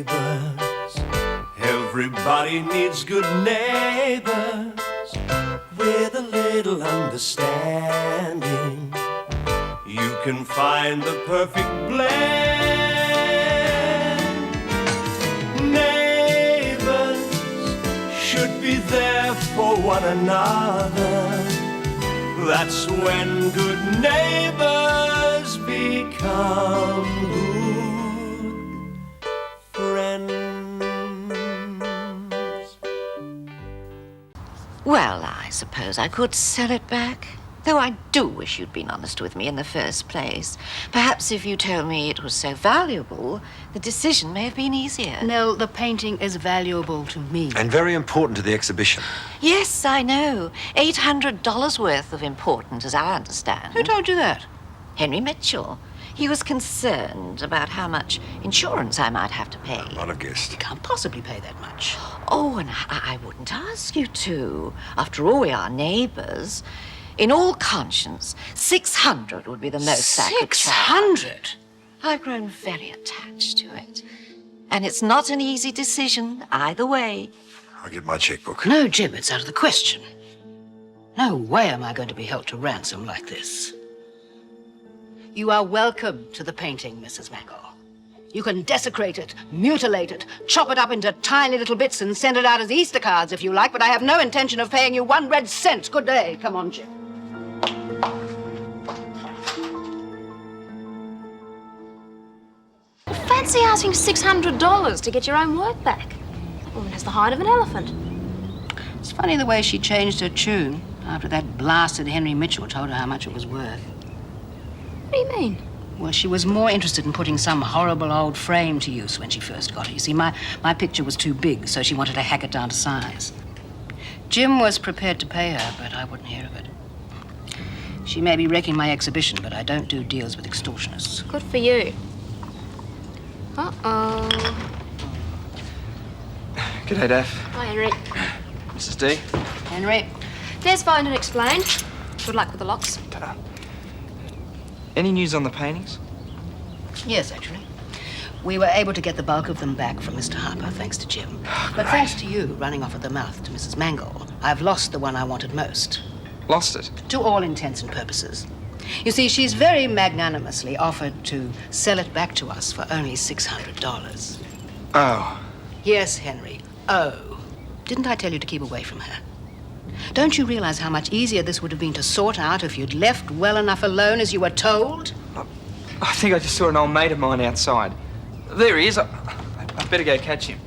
neighbours. Everybody needs good neighbours with a little understanding. You can find the perfect blend. Neighbours should be there for one another. That's when good neighbours become good friends. Well, I suppose I could sell it back. Though I do wish you'd been honest with me in the first place. Perhaps if you told me it was so valuable, the decision may have been easier. Nell, the painting is valuable to me. And very important to the exhibition. Yes, I know. $800 worth of important, as I understand. Who told you that? Henry Mitchell. He was concerned about how much insurance I might have to pay. I'd have guessed. You can't possibly pay that much. Oh, and I wouldn't ask you to. After all, we are neighbours. In all conscience, 600 would be the most I could charge. 600? I've grown very attached to it. And it's not an easy decision, either way. I'll get my checkbook. No, Jim, it's out of the question. No way am I going to be held to ransom like this. You are welcome to the painting, Mrs. Mangel. You can desecrate it, mutilate it, chop it up into tiny little bits and send it out as Easter cards if you like, but I have no intention of paying you 1 red cent. Good day. Come on, Jim. Fancy asking $600 to get your own work back. That woman has the hide of an elephant. It's funny the way she changed her tune after that blasted Henry Mitchell told her how much it was worth. What do you mean? Well, she was more interested in putting some horrible old frame to use when she first got it. You see, my picture was too big, so she wanted to hack it down to size. Jim was prepared to pay her, but I wouldn't hear of it. She may be wrecking my exhibition, but I don't do deals with extortionists. Good for you. Uh-oh. G'day, Daph. Hi, Henry. Mrs D. Henry? There's phoned and explained. Good luck with the locks. Ta-da. Any news on the paintings? Yes, actually. We were able to get the bulk of them back from Mr. Harper, thanks to Jim. Oh, but thanks to you running off at the mouth to Mrs. Mangel, I've lost the one I wanted most. Lost it? To all intents and purposes. You see, she's very magnanimously offered to sell it back to us for only $600. Oh. Yes, Henry. Oh. Didn't I tell you to keep away from her? Don't you realize how much easier this would have been to sort out if you'd left well enough alone as you were told? I think I just saw an old mate of mine outside. There he is. I'd better go catch him.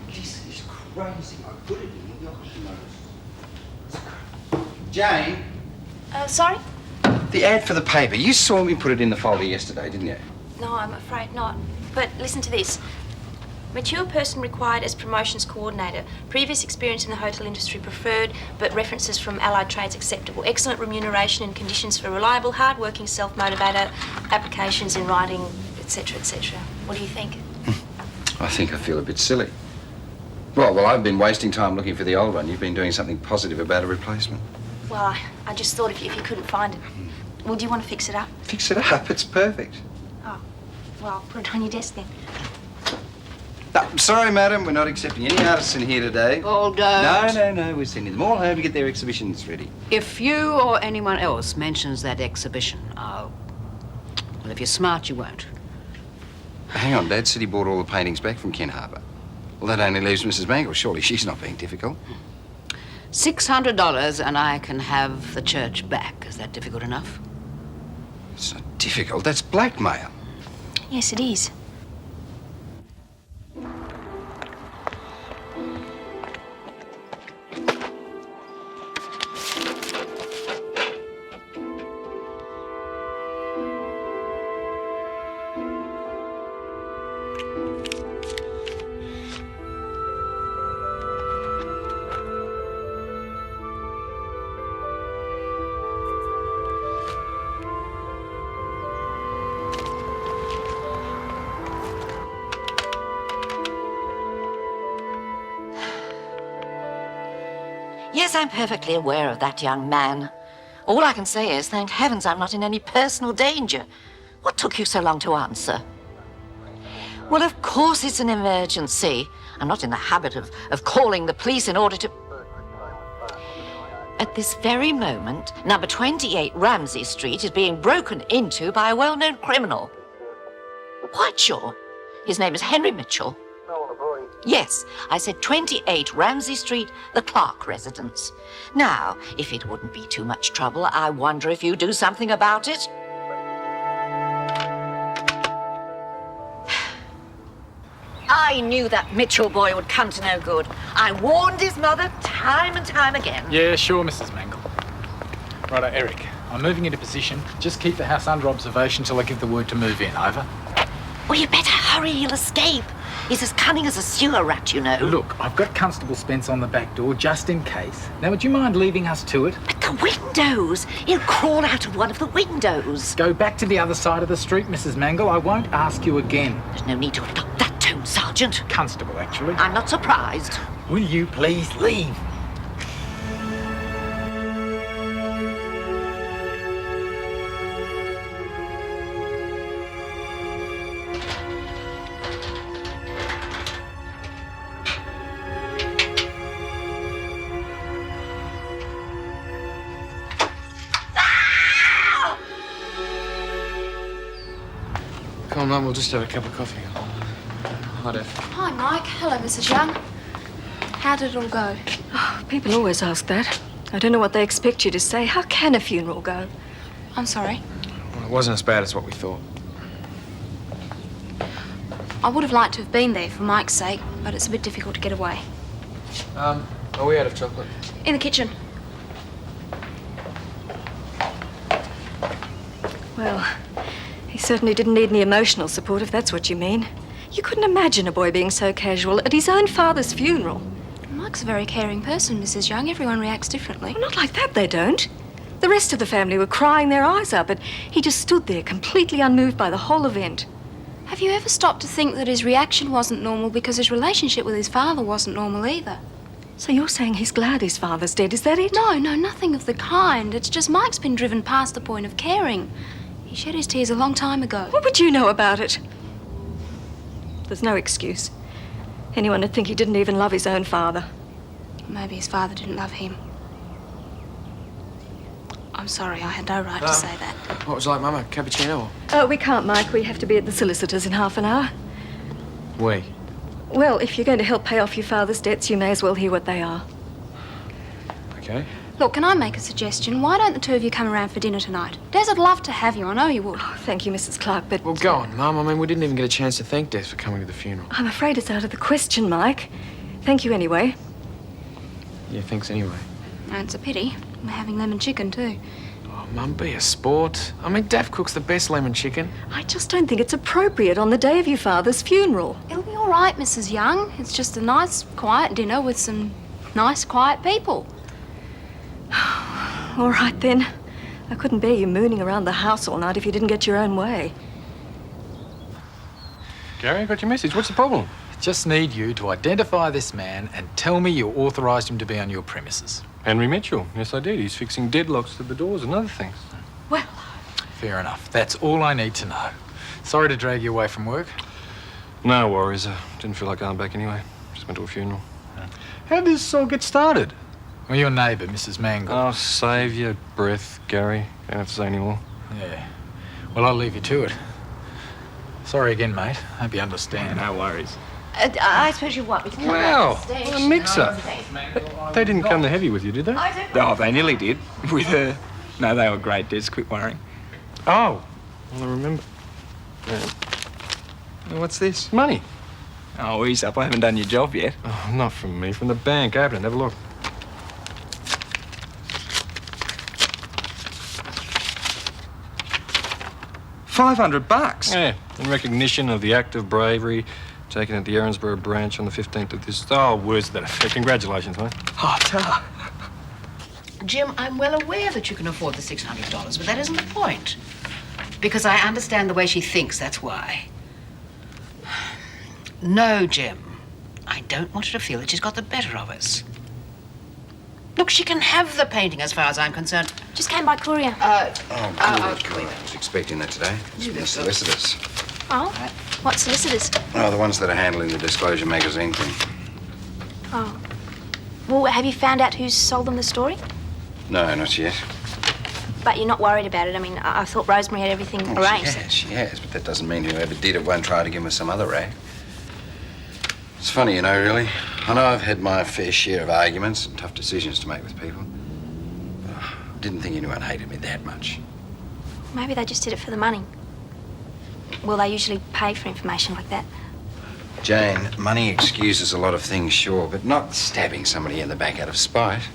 This is crazy. I put it in the auction notice. Jane? Sorry? The ad for the paper. You saw me put it in the folder yesterday, didn't you? No, I'm afraid not. But listen to this. Mature person required as promotions coordinator. Previous experience in the hotel industry preferred, but references from allied trades acceptable. Excellent remuneration and conditions for reliable, hard-working self-motivator, applications in writing, etc., etc. What do you think? I think I feel a bit silly. Well, I've been wasting time looking for the old one. You've been doing something positive about a replacement. Well, I just thought if you couldn't find it. Well, do you want to fix it up? Fix it up. It's perfect. Oh, well, put it on your desk then. No, sorry, madam. We're not accepting any artists in here today. Oh, don't. No. We're sending them all home to get their exhibitions ready. If you or anyone else mentions that exhibition, Well, if you're smart, you won't. Hang on, Dad said he bought all the paintings back from Ken Harper. Well, that only leaves Mrs. Mangel. Surely she's not being difficult. $600 and I can have the church back. Is that difficult enough? It's not difficult. That's blackmail. Yes, it is. Yes, I'm perfectly aware of that young man. All I can say is, thank heavens I'm not in any personal danger. What took you so long to answer? Well, of course it's an emergency. I'm not in the habit of calling the police in order to... At this very moment, number 28 Ramsay Street is being broken into by a well-known criminal. Quite sure. His name is Henry Mitchell. Yes, I said 28 Ramsay Street, the Clarke residence. Now, if it wouldn't be too much trouble, I wonder if you'd do something about it? I knew that Mitchell boy would come to no good. I warned his mother time and time again. Yeah, sure, Mrs Mangel. Righto, Eric. I'm moving into position. Just keep the house under observation till I give the word to move in. Over. Well, you better hurry. He'll escape. He's as cunning as a sewer rat, you know. Look, I've got Constable Spence on the back door just in case. Now, would you mind leaving us to it? But the windows. He'll crawl out of one of the windows. Go back to the other side of the street, Mrs Mangel. I won't ask you again. There's no need to adopt that tone, Sergeant. Constable, actually. I'm not surprised. Will you please leave? Come on, Mum, we'll just have a cup of coffee. Hi, Daph. Hi, Mike. Hello, Mrs Young. How did it all go? Oh, people always ask that. I don't know what they expect you to say. How can a funeral go? I'm sorry. Well, it wasn't as bad as what we thought. I would have liked to have been there for Mike's sake, but it's a bit difficult to get away. Are we out of chocolate? In the kitchen. Well, he certainly didn't need any emotional support, if that's what you mean. You couldn't imagine a boy being so casual at his own father's funeral. Mike's a very caring person, Mrs Young. Everyone reacts differently. Well, not like that, they don't. The rest of the family were crying their eyes out, but he just stood there, completely unmoved by the whole event. Have you ever stopped to think that his reaction wasn't normal because his relationship with his father wasn't normal either? So you're saying he's glad his father's dead, is that it? No, nothing of the kind. It's just Mike's been driven past the point of caring. He shed his tears a long time ago. What would you know about it? There's no excuse. Anyone would think he didn't even love his own father. Maybe his father didn't love him. I'm sorry, I had no right to say that. What was it like, Mum? A cappuccino or? Oh, we can't, Mike. We have to be at the solicitor's in half an hour. We? Well, if you're going to help pay off your father's debts, you may as well hear what they are. Okay. Look, can I make a suggestion? Why don't the two of you come around for dinner tonight? Des would love to have you. I know you would. Oh, thank you, Mrs. Clarke, but... Well, go on, Mum. I mean, we didn't even get a chance to thank Des for coming to the funeral. I'm afraid it's out of the question, Mike. Thank you anyway. Yeah, thanks anyway. And it's a pity. We're having lemon chicken, too. Oh, Mum, be a sport. I mean, Daph cooks the best lemon chicken. I just don't think it's appropriate on the day of your father's funeral. It'll be all right, Mrs. Young. It's just a nice, quiet dinner with some nice, quiet people. All right, then. I couldn't bear you mooning around the house all night if you didn't get your own way. Gary, I got your message. What's the problem? Just need you to identify this man and tell me you authorised him to be on your premises. Henry Mitchell. Yes, I did. He's fixing deadlocks to the doors and other things. Well, Fair enough. That's all I need to know. Sorry to drag you away from work. No worries. Didn't feel like going back anyway. Just went to a funeral. How did this all get started? Well, your neighbour, Mrs Mangel. Oh, save your breath, Gary. Don't have to say any more. Yeah. Well, I'll leave you to it. Sorry again, mate. Hope you understand. No worries. I suppose you want me to come Wow, back to the station. what a mix-up. They didn't come to heavy with you, did they? Oh, they nearly did. With her. No, they were great, Des. Quit worrying. Oh, well, I remember. Yeah. What's this? Money. Oh, ease up. I haven't done your job yet. Oh, not from me. From the bank. Open it. Have a look. $500? Yeah, in recognition of the act of bravery taken at the Erinsborough branch on the 15th of this... Oh, words to that effect. Congratulations, mate. Oh, ta. Jim, I'm well aware that you can afford the $600, but that isn't the point. Because I understand the way she thinks, that's why. No, Jim. I don't want her to feel that she's got the better of us. Look, she can have the painting as far as I'm concerned. Just came by courier. Oh, good. I was expecting that today. It's from the solicitors. Oh? What solicitors? Oh, the ones that are handling the Disclosure magazine thing. Oh. Well, have you found out who's sold them the story? No, not yet. But you're not worried about it. I mean, I thought Rosemary had everything arranged. She has, but that doesn't mean whoever did it won't try to give her some other rag. It's funny, you know, really. I know I've had my fair share of arguments and tough decisions to make with people. But I didn't think anyone hated me that much. Maybe they just did it for the money. Well, they usually pay for information like that. Jane, money excuses a lot of things, sure, but not stabbing somebody in the back out of spite.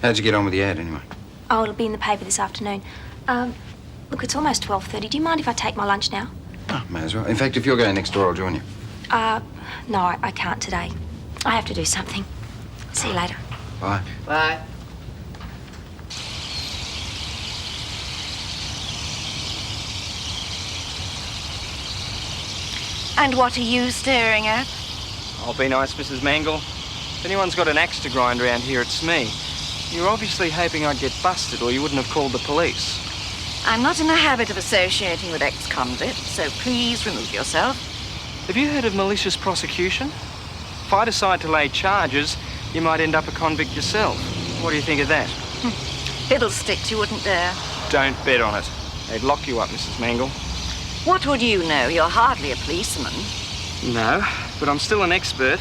How'd you get on with the ad, anyway? Oh, it'll be in the paper this afternoon. Look, it's almost 12:30. Do you mind if I take my lunch now? Oh, may as well. In fact, if you're going next door, I'll join you. No, I can't today. I have to do something. See you later. Bye. Bye. And what are you staring at? I'll be nice, Mrs Mangel. If anyone's got an axe to grind around here, it's me. You're obviously hoping I'd get busted or you wouldn't have called the police. I'm not in the habit of associating with ex-convicts, so please remove yourself. Have you heard of malicious prosecution? If I decide to lay charges, you might end up a convict yourself. What do you think of that? Fiddlesticks, you wouldn't dare. Don't bet on it. They'd lock you up, Mrs Mangel. What would you know? You're hardly a policeman. No, but I'm still an expert.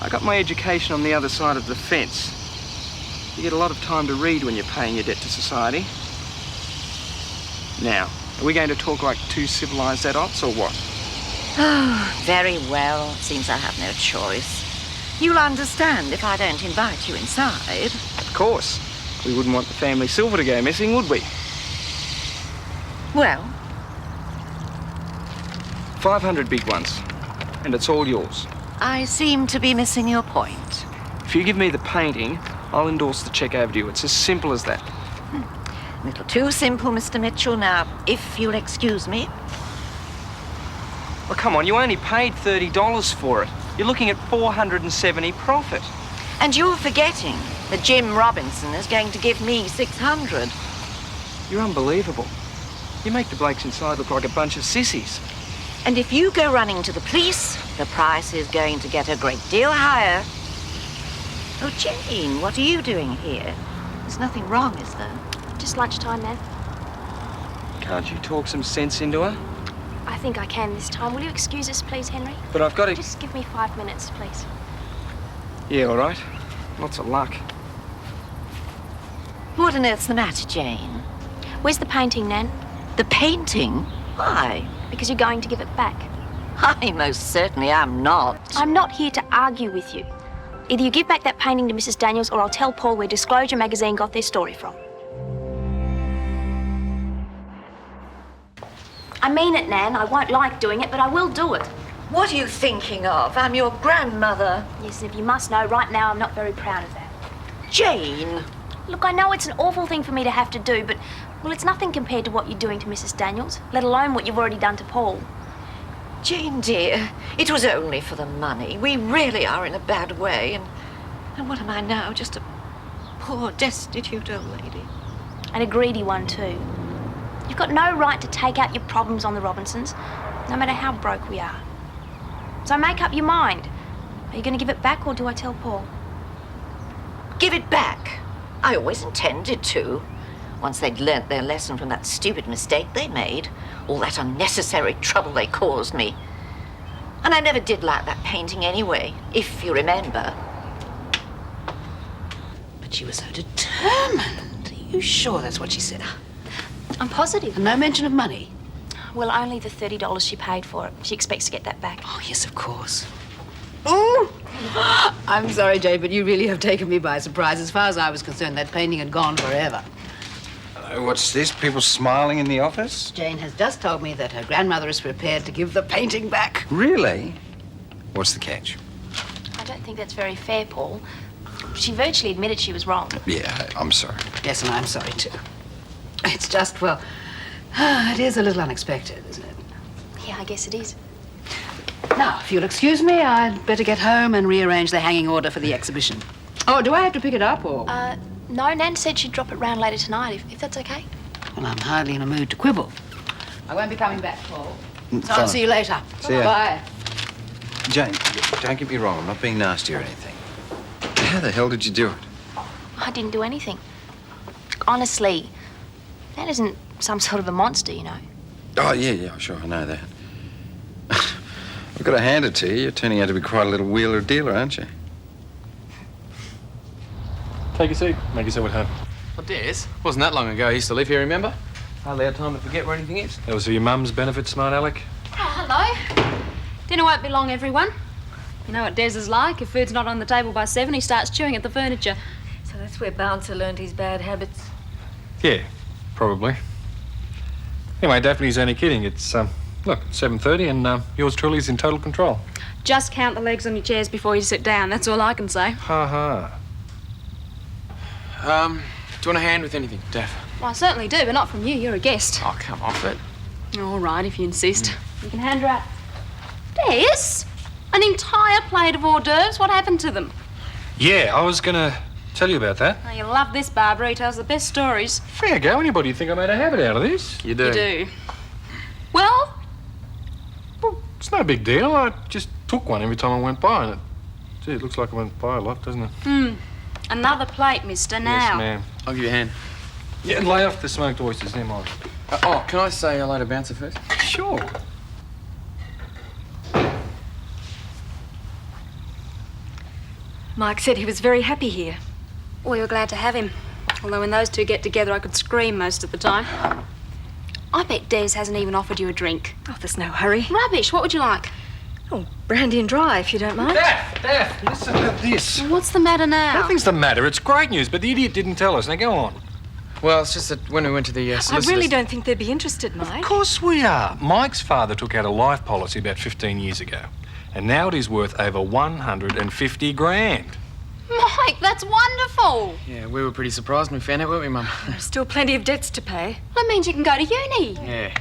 I got my education on the other side of the fence. You get a lot of time to read when you're paying your debt to society. Now, are we going to talk like two civilised adults or what? Oh, very well. Seems I have no choice. You'll understand if I don't invite you inside. Of course. We wouldn't want the family silver to go missing, would we? Well? 500 big ones. And it's all yours. I seem to be missing your point. If you give me the painting, I'll endorse the cheque over to you. It's as simple as that. A little too simple, Mr. Mitchell. Now, if you'll excuse me. Well, come on, you only paid $30 for it. You're looking at $470 profit. And you're forgetting that Jim Robinson is going to give me $600. You're unbelievable. You make the blokes inside look like a bunch of sissies. And if you go running to the police, the price is going to get a great deal higher. Oh, Jane, what are you doing here? There's nothing wrong, is there? Just lunchtime, man. Can't you talk some sense into her? I think I can this time. Will you excuse us, please, Henry? But I've got to... Just give me 5 minutes, please. Yeah, all right. Lots of luck. What on earth's the matter, Jane? Where's the painting, Nan? The painting? Why? Because you're going to give it back. I most certainly am not. I'm not here to argue with you. Either you give back that painting to Mrs Daniels or I'll tell Paul where Disclosure magazine got their story from. I mean it, Nan. I won't like doing it, but I will do it. What are you thinking of? I'm your grandmother. Yes, and if you must know, right now I'm not very proud of that. Jane! Look, I know it's an awful thing for me to have to do, but, well, it's nothing compared to what you're doing to Mrs Daniels, let alone what you've already done to Paul. Jane, dear, it was only for the money. We really are in a bad way, and what am I now? Just a poor, destitute old lady. And a greedy one, too. You've got no right to take out your problems on the Robinsons, no matter how broke we are. So make up your mind. Are you going to give it back, or do I tell Paul? Give it back? I always intended to. Once they'd learnt their lesson from that stupid mistake they made, all that unnecessary trouble they caused me. And I never did like that painting anyway, if you remember. But she was so determined. Are you sure that's what she said? I'm positive. And no mention of money? Well, only the $30 she paid for it. She expects to get that back. Oh, yes, of course. Ooh! I'm sorry, Jane, but you really have taken me by surprise. As far as I was concerned, that painting had gone forever. What's this? People smiling in the office? Jane has just told me that her grandmother is prepared to give the painting back. Really? What's the catch? I don't think that's very fair, Paul. She virtually admitted she was wrong. Yeah, I'm sorry. Yes, and I'm sorry, too. It's just, well, it is a little unexpected, isn't it? Yeah, I guess it is. Now, if you'll excuse me, I'd better get home and rearrange the hanging order for the exhibition. Oh, do I have to pick it up, or...? No, Nan said she'd drop it round later tonight, if that's okay. Well, I'm hardly in a mood to quibble. I won't be coming back, Paul. So I'll fine. see you later. See ya. Bye. Jane, don't get me wrong. I'm not being nasty or anything. How the hell did you do it? I didn't do anything. Honestly, Nan isn't some sort of a monster, you know. Oh, yeah, sure, I know that. I've got to hand it to you. You're turning out to be quite a little wheeler dealer, aren't you? Take a seat. Make yourself at home. Well, Des, wasn't that long ago I used to live here, remember? Hardly had time to forget where anything is. That was for your mum's benefit, smart Alec. Oh, hello. Dinner won't be long, everyone. You know what Des is like. If food's not on the table by 7, he starts chewing at the furniture. So that's where Bouncer learned his bad habits. Yeah, probably. Anyway, Daphne's only kidding. It's, look, 7:30 and yours truly's in total control. Just count the legs on your chairs before you sit down. That's all I can say. Ha ha. Do you want a hand with anything, Daff? Well, I certainly do, but not from you. You're a guest. Oh, come off it. All right, if you insist. You can hand her out. Des? An entire plate of hors d'oeuvres? What happened to them? Yeah, I was gonna tell you about that. Oh, you love this Barbara. He tells the best stories. Fair go. Anybody would think I made a habit out of this? You do. You do. Well, It's no big deal. I just took one every time I went by, and gee, it looks like I went by a lot, doesn't it? another plate, mister, now. Yes, ma'am. I'll give you a hand. Yeah, and lay off the smoked oysters. They're mine. Can I say hello to Bouncer first? Sure. Mike said he was very happy here. We were glad to have him. Although when those two get together, I could scream most of the time. I bet Des hasn't even offered you a drink. Oh, there's no hurry. Rubbish. What would you like? Oh, brandy and dry, if you don't mind. Daff, listen to this. What's the matter now? Nothing's the matter. It's great news, but the idiot didn't tell us. Now go on. Well, it's just that when we went to the I solicitors... really don't think they'd be interested, Mike. Of course we are. Mike's father took out a life policy about 15 years ago, and now it is worth over 150 grand. Mike, that's wonderful. Yeah, we were pretty surprised when we found out, weren't we, Mum? There's still plenty of debts to pay. That means you can go to uni. Yeah.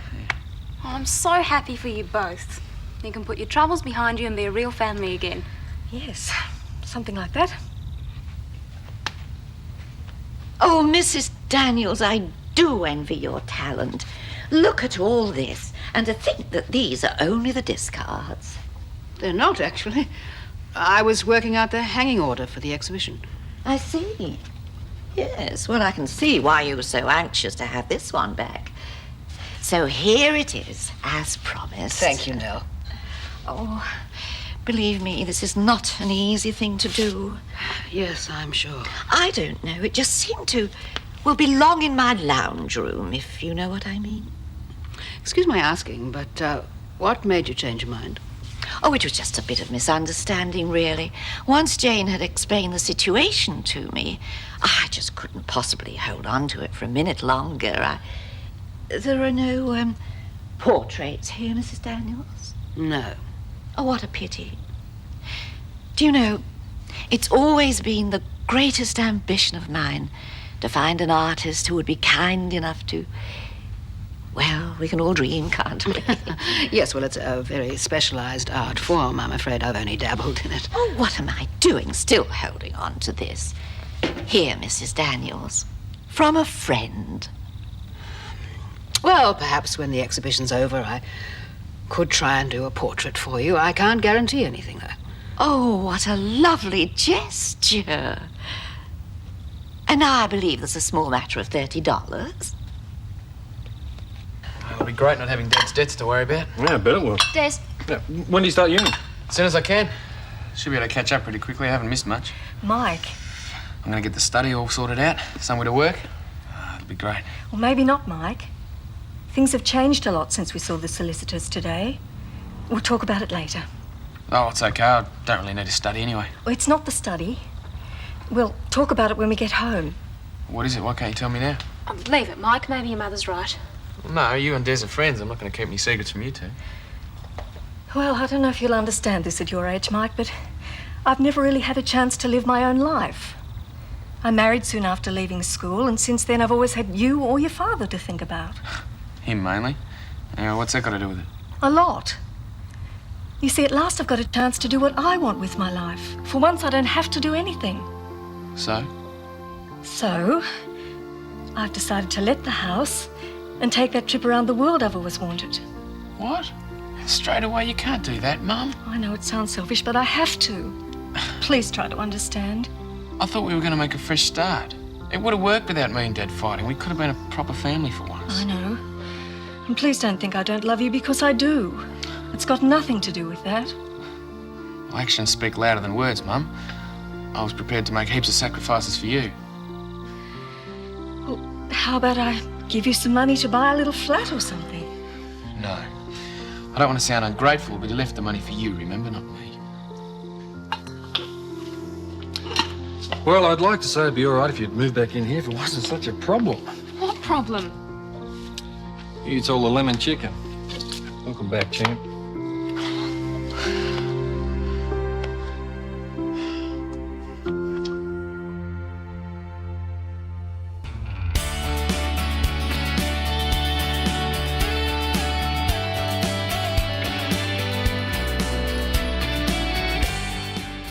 Oh, I'm so happy for you both. You can put your troubles behind you and be a real family again. Yes, something like that. Oh, Mrs. Daniels, I do envy your talent. Look at all this, and to think that these are only the discards. They're not, actually. I was working out the hanging order for the exhibition. I see. Yes, well, I can see why you were so anxious to have this one back. So here it is, as promised. Thank you, Nell. Oh, believe me, this is not an easy thing to do. Yes, I'm sure. I don't know, it just seemed to, well, belong in my lounge room, if you know what I mean. Excuse my asking, but what made you change your mind? Oh, it was just a bit of misunderstanding, really. Once Jane had explained the situation to me, I just couldn't possibly hold on to it for a minute longer. There are no portraits here, Mrs. Daniels? No. Oh, what a pity. Do you know, it's always been the greatest ambition of mine to find an artist who would be kind enough to... Well, we can all dream, can't we? Yes, well, it's a very specialized art form. I'm afraid I've only dabbled in it. Oh, what am I doing still holding on to this? Here, Mrs. Daniels, from a friend. Well, perhaps when the exhibition's over, I could try and do a portrait for you. I can't guarantee anything, though. Oh, what a lovely gesture. And now I believe there's a small matter of $30. It'll be great not having Dad's debts to worry about. Yeah, I bet it will. Des, Yeah, when do you start uni? As soon as I can. Should be able to catch up pretty quickly. I haven't missed much. Mike, I'm going to get the study all sorted out, somewhere to work. It'll be great. well, maybe not, Mike. Things have changed a lot since we saw the solicitors today. We'll talk about it later. Oh, it's okay. I don't really need to study anyway. Well, it's not the study. We'll talk about it when we get home. What is it? Why can't you tell me now? leave it, Mike. Maybe your mother's right. Well, no, you and Des are friends. I'm not going to keep any secrets from you two. Well, I don't know if you'll understand this at your age, Mike, but I've never really had a chance to live my own life. I married soon after leaving school, and since then I've always had you or your father to think about. Him mainly? Yeah, what's that got to do with it? A lot. You see, at last I've got a chance to do what I want with my life. For once, I don't have to do anything. So? So, I've decided to let the house and take that trip around the world I've always wanted. What? Straight away, you can't do that, Mum. I know it sounds selfish, but I have to. Please try to understand. I thought we were going to make a fresh start. It would have worked without me and Dad fighting. We could have been a proper family for once. I know. And please don't think I don't love you, because I do. It's got nothing to do with that. Well, actions speak louder than words, Mum. I was prepared to make heaps of sacrifices for you. Well, how about I give you some money to buy a little flat or something? No. I don't want to sound ungrateful, but he left the money for you, remember, not me. Well, I'd like to say it'd be all right if you'd move back in here if it wasn't such a problem. What problem? You eat all the lemon chicken. Welcome back, champ.